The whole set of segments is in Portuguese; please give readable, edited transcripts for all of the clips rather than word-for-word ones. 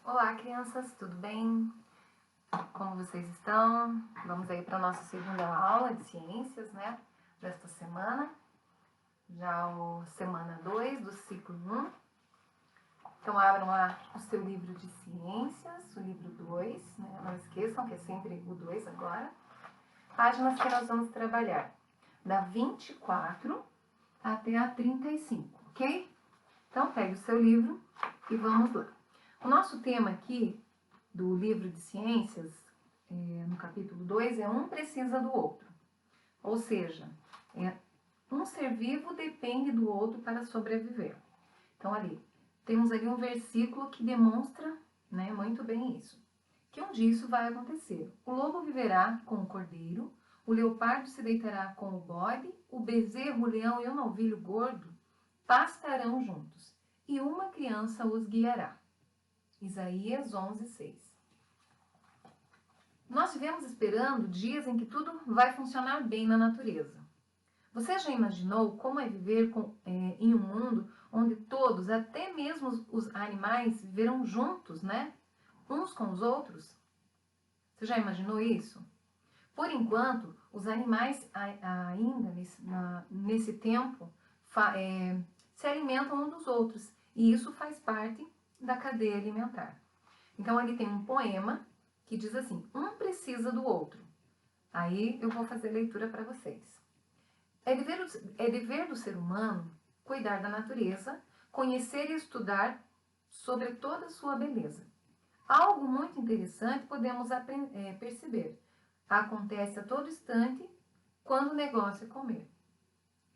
Olá, crianças, tudo bem? Como vocês estão? Vamos aí para a nossa segunda aula de ciências, né? Desta semana. Já o semana 2 do ciclo 1. Então, abram lá o seu livro de ciências, o livro 2, né? Não esqueçam que é sempre o 2 agora. Páginas que nós vamos trabalhar da 24 até a 35, ok? Então, pegue o seu livro e vamos lá. O nosso tema aqui do livro de ciências, no capítulo 2, é um precisa do outro. Ou seja, um ser vivo depende do outro para sobreviver. Então, temos ali um versículo que demonstra, né, muito bem isso. Que um dia isso vai acontecer. O lobo viverá com o cordeiro, o leopardo se deitará com o bode, o bezerro, o leão e o novilho gordo pastarão juntos, e uma criança os guiará. Isaías 11:6. Nós vivemos esperando dias em que tudo vai funcionar bem na natureza. Você já imaginou como é viver em um mundo onde todos, até mesmo os animais, viverão juntos, né? Uns com os outros? Você já imaginou isso? Por enquanto, os animais ainda nesse tempo se alimentam uns dos outros, e isso faz parte da cadeia alimentar. Então, ali tem um poema que diz assim: um precisa do outro. Aí eu vou fazer a leitura para vocês. É dever do ser humano cuidar da natureza, conhecer e estudar sobre toda a sua beleza. Algo muito interessante podemos perceber. Acontece a todo instante quando o negócio é comer.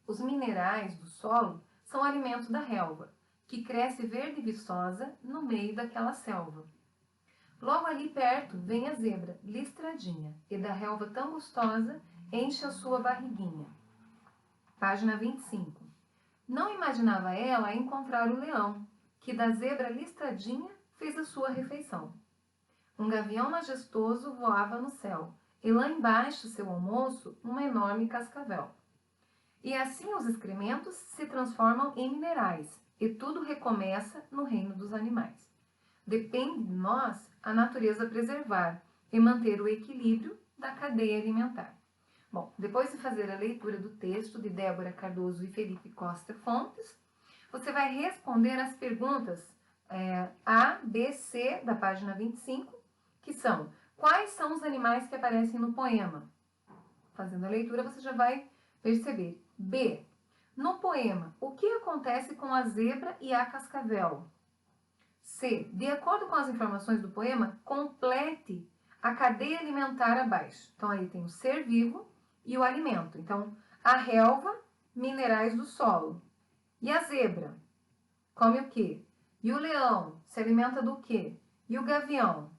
Os minerais do solo são alimento da relva, que cresce verde e viçosa no meio daquela selva. Logo ali perto vem a zebra, listradinha, e da relva tão gostosa enche a sua barriguinha. Página 25. Não imaginava ela encontrar o leão, que da zebra listradinha fez a sua refeição. Um gavião majestoso voava no céu, e lá embaixo seu almoço, uma enorme cascavel. E assim os excrementos se transformam em minerais, e tudo recomeça no reino dos animais. Depende de nós a natureza preservar e manter o equilíbrio da cadeia alimentar. Bom, depois de fazer a leitura do texto de Débora Cardoso e Felipe Costa Fontes, você vai responder as perguntas A, B, C da página 25, que são: quais são os animais que aparecem no poema? Fazendo a leitura, você já vai perceber. B, no poema, o que acontece com a zebra e a cascavel? C, de acordo com as informações do poema, complete a cadeia alimentar abaixo. Então, aí tem o ser vivo e o alimento. Então, a relva, minerais do solo. E a zebra? Come o quê? E o leão? Se alimenta do quê? E o gavião?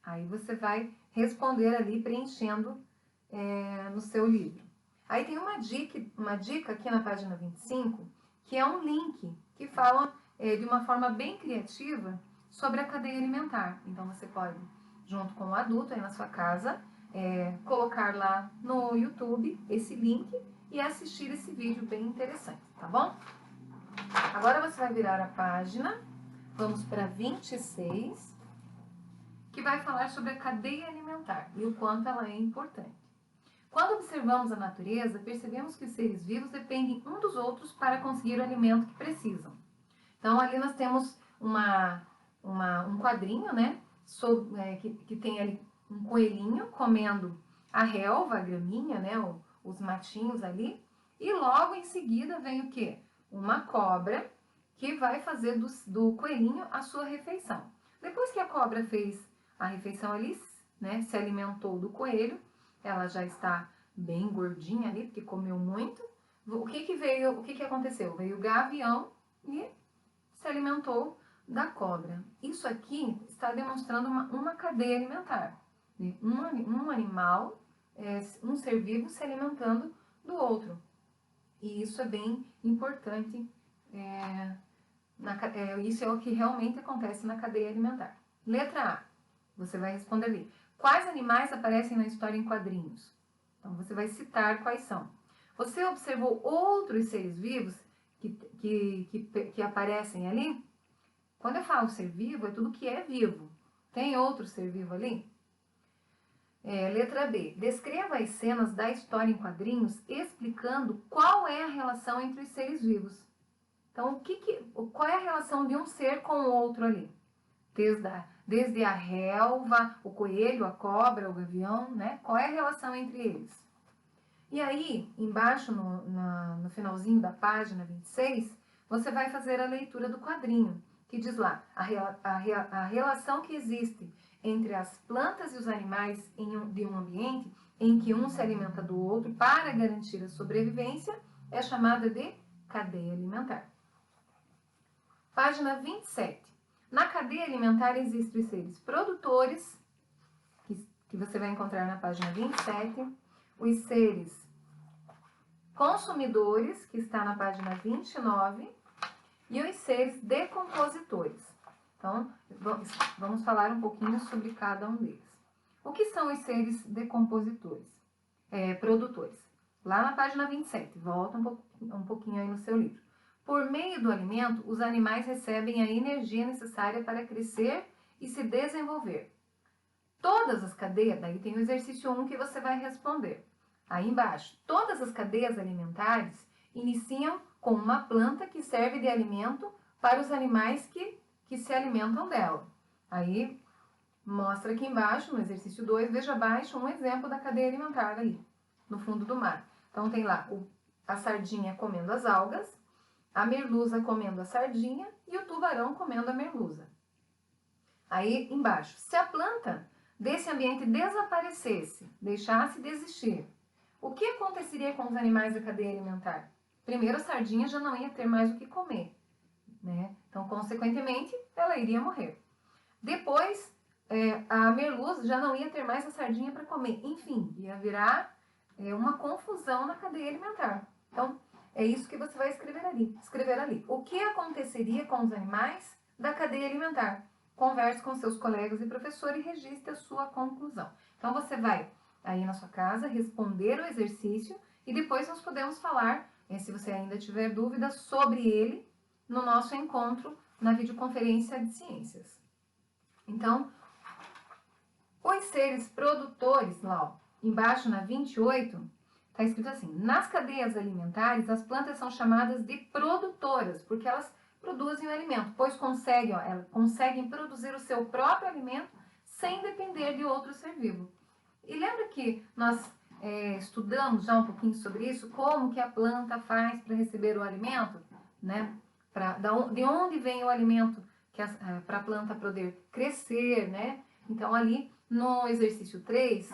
Aí você vai responder ali, preenchendo no seu livro. Aí tem uma dica aqui na página 25, que é um link que fala de uma forma bem criativa sobre a cadeia alimentar. Então você pode, junto com o adulto aí na sua casa, colocar lá no YouTube esse link e assistir esse vídeo bem interessante, tá bom? Agora você vai virar a página, vamos para 26, que vai falar sobre a cadeia alimentar e o quanto ela é importante. Quando observamos a natureza, percebemos que os seres vivos dependem um dos outros para conseguir o alimento que precisam. Então, ali nós temos um quadrinho, né, que tem ali um coelhinho comendo a relva, a graminha, né, os matinhos ali, e logo em seguida vem o quê? Uma cobra que vai fazer do coelhinho a sua refeição. Depois que a cobra fez a refeição ali, né, se alimentou do coelho, ela já está bem gordinha ali, porque comeu muito. O que aconteceu? Veio o gavião e se alimentou da cobra. Isso aqui está demonstrando uma cadeia alimentar. Né? Um animal, um ser vivo se alimentando do outro. E isso é bem importante. Isso é o que realmente acontece na cadeia alimentar. Letra A. Você vai responder ali. Quais animais aparecem na história em quadrinhos? Então, você vai citar quais são. Você observou outros seres vivos que aparecem ali? Quando eu falo ser vivo, é tudo que é vivo. Tem outro ser vivo ali? Letra B. Descreva as cenas da história em quadrinhos explicando qual é a relação entre os seres vivos. Então, qual é a relação de um ser com o outro ali? Desde a relva, o coelho, a cobra, o gavião, né? Qual é a relação entre eles? E aí, embaixo, no finalzinho da página 26, você vai fazer a leitura do quadrinho, que diz lá a relação que existe entre as plantas e os animais de um ambiente em que um se alimenta do outro para garantir a sobrevivência é chamada de cadeia alimentar. Página 27. Na cadeia alimentar existem os seres produtores, que você vai encontrar na página 27, os seres consumidores, que está na página 29, e os seres decompositores. Então, vamos falar um pouquinho sobre cada um deles. O que são os seres decompositores? Produtores. Lá na página 27, volta um pouquinho aí no seu livro. Por meio do alimento, os animais recebem a energia necessária para crescer e se desenvolver. Todas as cadeias, daí tem o exercício 1 que você vai responder. Aí embaixo, todas as cadeias alimentares iniciam com uma planta que serve de alimento para os animais que se alimentam dela. Aí, mostra aqui embaixo, no exercício 2, veja abaixo um exemplo da cadeia alimentar ali, no fundo do mar. Então, tem lá a sardinha comendo as algas, a merluza comendo a sardinha e o tubarão comendo a merluza. Aí, embaixo, se a planta desse ambiente desaparecesse, deixasse de existir, o que aconteceria com os animais da cadeia alimentar? Primeiro, a sardinha já não ia ter mais o que comer, né? Então, consequentemente, ela iria morrer. Depois, a merluza já não ia ter mais a sardinha para comer. Enfim, ia virar uma confusão na cadeia alimentar. Então, é isso que você vai escrever ali. O que aconteceria com os animais da cadeia alimentar? Converse com seus colegas e professor e registre a sua conclusão. Então, você vai aí na sua casa responder o exercício e depois nós podemos falar, se você ainda tiver dúvidas, sobre ele no nosso encontro na videoconferência de ciências. Então, os seres produtores, lá ó, embaixo na 28, está escrito assim: nas cadeias alimentares, as plantas são chamadas de produtoras, porque elas produzem o alimento, pois elas conseguem produzir o seu próprio alimento sem depender de outro ser vivo. E lembra que nós estudamos já um pouquinho sobre isso, como que a planta faz para receber o alimento, né? De onde vem o alimento para a planta poder crescer, né? Então, ali no exercício 3,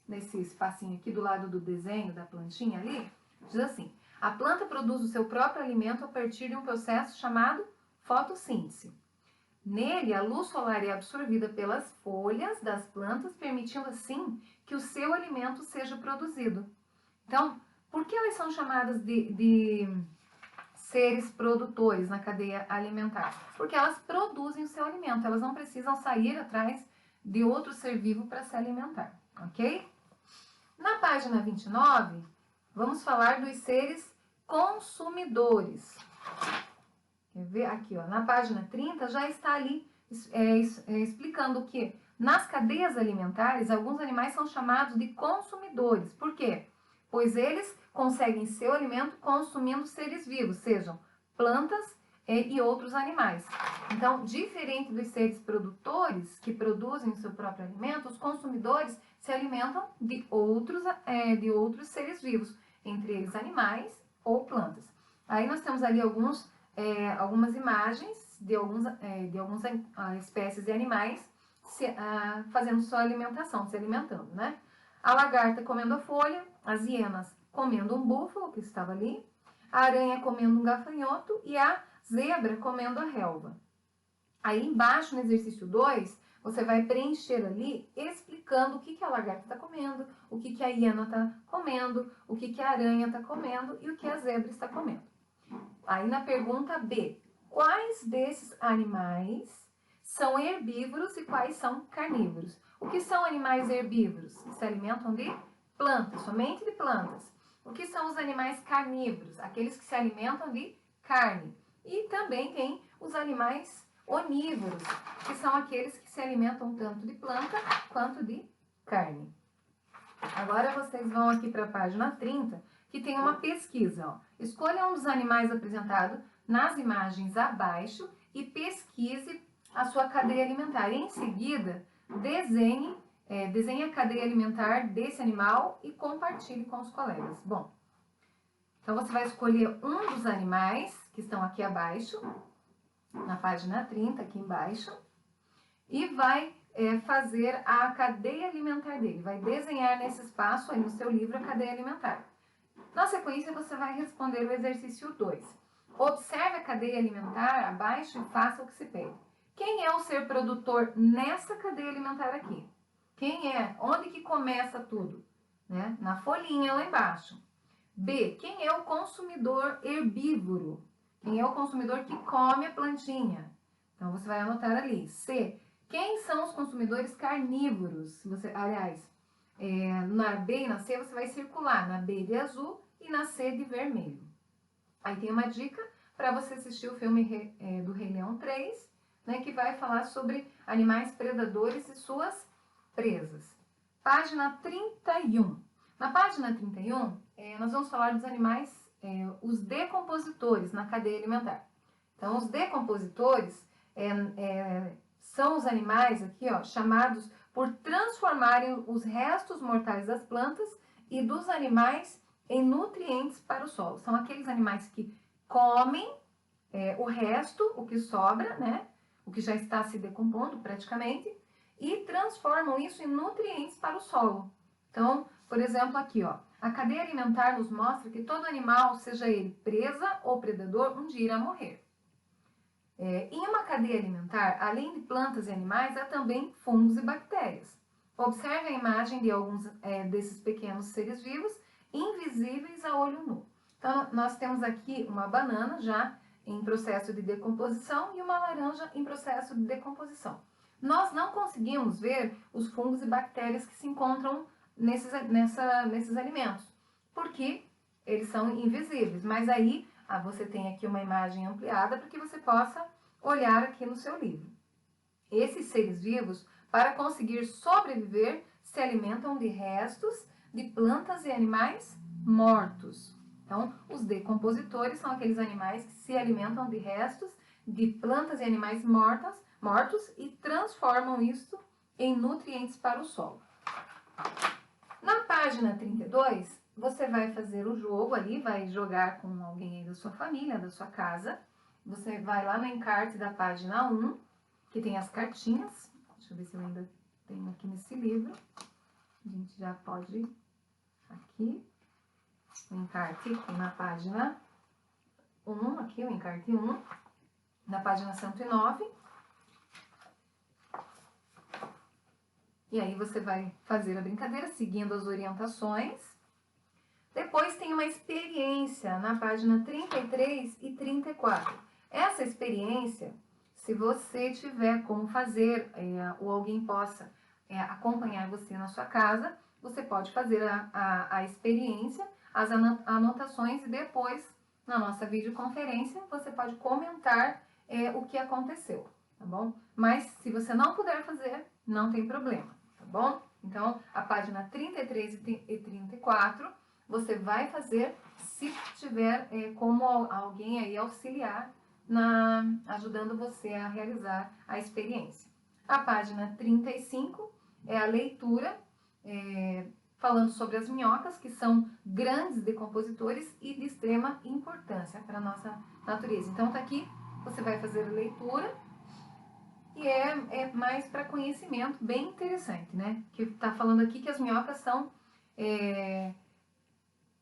nesse espacinho aqui do lado do desenho da plantinha ali, diz assim: a planta produz o seu próprio alimento a partir de um processo chamado fotossíntese. Nele, a luz solar é absorvida pelas folhas das plantas, permitindo assim que o seu alimento seja produzido. Então, por que elas são chamadas de seres produtores na cadeia alimentar? Porque elas produzem o seu alimento, elas não precisam sair atrás de outro ser vivo para se alimentar, ok? Na página 29, vamos falar dos seres consumidores. Quer ver? Aqui, ó, na página 30, já está ali explicando que nas cadeias alimentares, alguns animais são chamados de consumidores. Por quê? Pois eles conseguem seu alimento consumindo seres vivos, sejam plantas e outros animais. Então, diferente dos seres produtores, que produzem o seu próprio alimento, os consumidores se alimentam de outros seres vivos, entre eles animais ou plantas. Aí nós temos ali algumas imagens de algumas espécies de animais fazendo sua alimentação, se alimentando, né? A lagarta comendo a folha, as hienas comendo um búfalo, que estava ali, a aranha comendo um gafanhoto e a zebra comendo a relva. Aí embaixo, no exercício 2, você vai preencher ali explicando o que a lagarta está comendo, o que a hiena está comendo, o que a aranha está comendo e o que a zebra está comendo. Aí na pergunta B, quais desses animais são herbívoros e quais são carnívoros? O que são animais herbívoros? Que se alimentam de plantas, somente de plantas. O que são os animais carnívoros? Aqueles que se alimentam de carne. E também tem os animais onívoros, que são aqueles que se alimentam tanto de planta quanto de carne. Agora vocês vão aqui para a página 30, que tem uma pesquisa. Ó. Escolha um dos animais apresentados nas imagens abaixo e pesquise a sua cadeia alimentar. E, em seguida, desenhe a cadeia alimentar desse animal e compartilhe com os colegas. Bom, então você vai escolher um dos animais que estão aqui abaixo, na página 30, aqui embaixo, e vai fazer a cadeia alimentar dele. Vai desenhar nesse espaço aí no seu livro a cadeia alimentar. Na sequência, você vai responder o exercício 2. Observe a cadeia alimentar abaixo e faça o que se pede. Quem é o ser produtor nessa cadeia alimentar aqui? Quem é? Onde que começa tudo? Né? Na folhinha lá embaixo. B. Quem é o consumidor herbívoro? Quem é o consumidor que come a plantinha? Então, você vai anotar ali. C. Quem são os consumidores carnívoros? Na B e na C você vai circular. Na B de azul e na C de vermelho. Aí tem uma dica para você assistir o filme do Rei Leão 3, né, que vai falar sobre animais predadores e suas presas. Página 31. Na página 31, nós vamos falar dos animais, os decompositores na cadeia alimentar. Então, os decompositores são os animais aqui, ó, chamados por transformarem os restos mortais das plantas e dos animais em nutrientes para o solo. São aqueles animais que comem o resto, o que sobra, né? O que já está se decompondo praticamente, e transformam isso em nutrientes para o solo. Então, por exemplo, aqui, ó, a cadeia alimentar nos mostra que todo animal, seja ele presa ou predador, um dia irá morrer. Em uma cadeia alimentar, além de plantas e animais, há também fungos e bactérias. Observe a imagem de alguns desses pequenos seres vivos, invisíveis a olho nu. Então, nós temos aqui uma banana já em processo de decomposição e uma laranja em processo de decomposição. Nós não conseguimos ver os fungos e bactérias que se encontram nesses alimentos, porque eles são invisíveis, mas aí você tem aqui uma imagem ampliada para que você possa olhar aqui no seu livro. Esses seres vivos, para conseguir sobreviver, se alimentam de restos de plantas e animais mortos. Então, os decompositores são aqueles animais que se alimentam de restos de plantas e animais mortos e transformam isso em nutrientes para o solo. Na página 32, você vai fazer o jogo ali, vai jogar com alguém aí da sua família, da sua casa. Você vai lá no encarte da página 1, que tem as cartinhas. Deixa eu ver se eu ainda tenho aqui nesse livro. A gente já pode ir aqui. O encarte na página 1, aqui o encarte 1, na página 109. E aí você vai fazer a brincadeira seguindo as orientações. Depois tem uma experiência na página 33 e 34. Essa experiência, se você tiver como fazer ou alguém possa acompanhar você na sua casa, você pode fazer a experiência, as anotações e depois, na nossa videoconferência, você pode comentar o que aconteceu, tá bom? Mas se você não puder fazer, não tem problema, tá bom? Então, a página 33 e 34, você vai fazer se tiver como alguém aí auxiliar ajudando você a realizar a experiência. A página 35 é a leitura, falando sobre as minhocas, que são grandes decompositores e de extrema importância para a nossa natureza. Então, tá aqui, você vai fazer a leitura e é mais para conhecimento, bem interessante, né? Que tá falando aqui que as minhocas são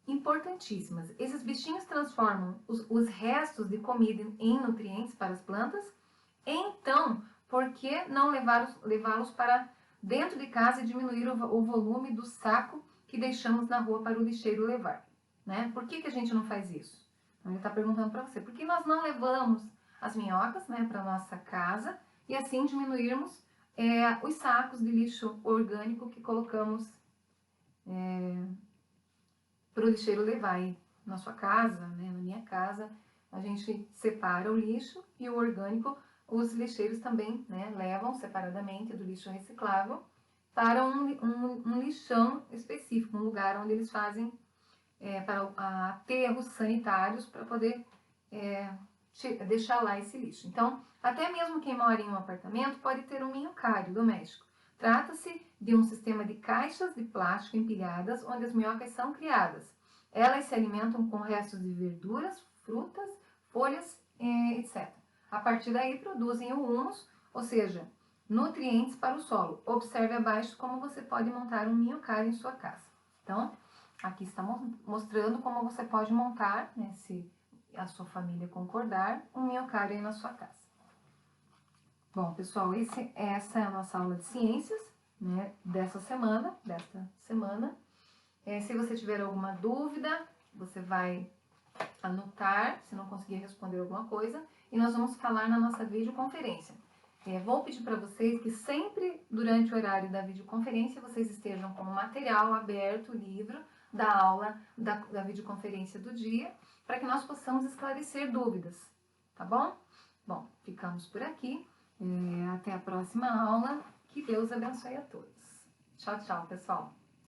importantíssimas. Esses bichinhos transformam os restos de comida em nutrientes para as plantas. Então, por que não levá-los para dentro de casa e diminuir o volume do saco que deixamos na rua para o lixeiro levar? Né? Por que a gente não faz isso? Então, ele está perguntando para você. Por que nós não levamos as minhocas, né, para nossa casa e assim diminuirmos os sacos de lixo orgânico que colocamos para o lixeiro levar aí na sua casa, né, na minha casa? A gente separa o lixo e o orgânico os lixeiros também, né, levam separadamente do lixo reciclável para um lixão específico, um lugar onde eles fazem para aterros sanitários para poder deixar lá esse lixo. Então, até mesmo quem mora em um apartamento pode ter um minhocário doméstico. Trata-se de um sistema de caixas de plástico empilhadas onde as minhocas são criadas. Elas se alimentam com restos de verduras, frutas, folhas, etc. A partir daí produzem o humus, ou seja, nutrientes para o solo. Observe abaixo como você pode montar um minhocário em sua casa. Então, aqui estamos mostrando como você pode montar, né, se a sua família concordar, um minhocário aí na sua casa. Bom, pessoal, essa é a nossa aula de ciências, né, desta semana. Se você tiver alguma dúvida, você vai anotar, se não conseguir responder alguma coisa, e nós vamos falar na nossa videoconferência. Vou pedir para vocês que sempre durante o horário da videoconferência vocês estejam com o material aberto, o livro da aula da videoconferência do dia, para que nós possamos esclarecer dúvidas, tá bom? Bom, ficamos por aqui. Até a próxima aula. Que Deus abençoe a todos. Tchau, tchau, pessoal.